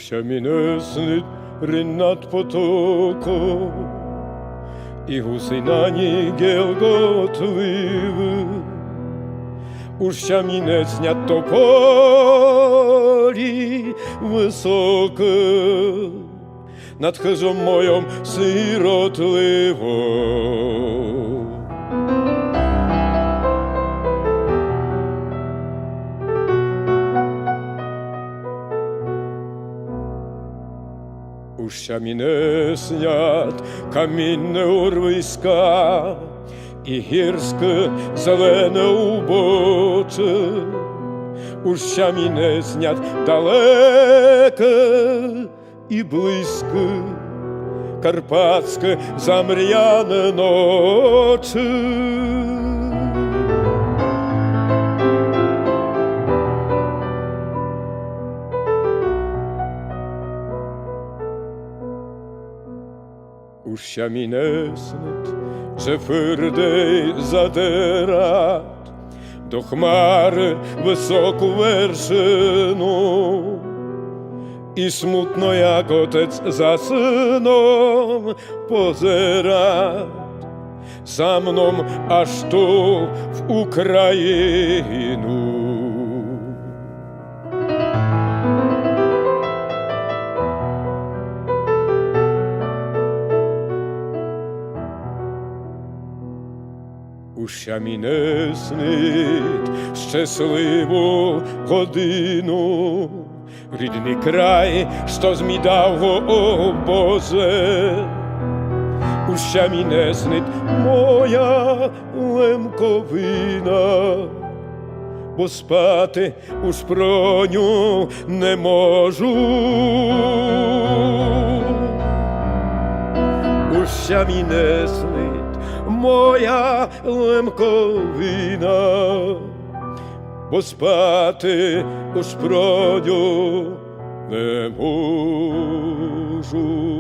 Уща мене снить ринь над потоком, і гуси на ній гелготливі. Уща мене снять тополі високе над хижом моєм сиротливо. Уща мене снять камінне урвиська і гірське зелене убоче. Уща мене снять далеке і близьке, карпатське замріяне ночі. Уща мене снить, że твердий задирать до хмари високу вершину, і смутно, як отець за сином, позирать за мном аж ту в Україну. Уща мене снить щасливу годину, рідний край, що змій дав го, о Боже. Уща мене снить моя лемковина, бо спати уж про ню не можу. Уща мене снить моя лемковина, бо спати уж про ню не можу.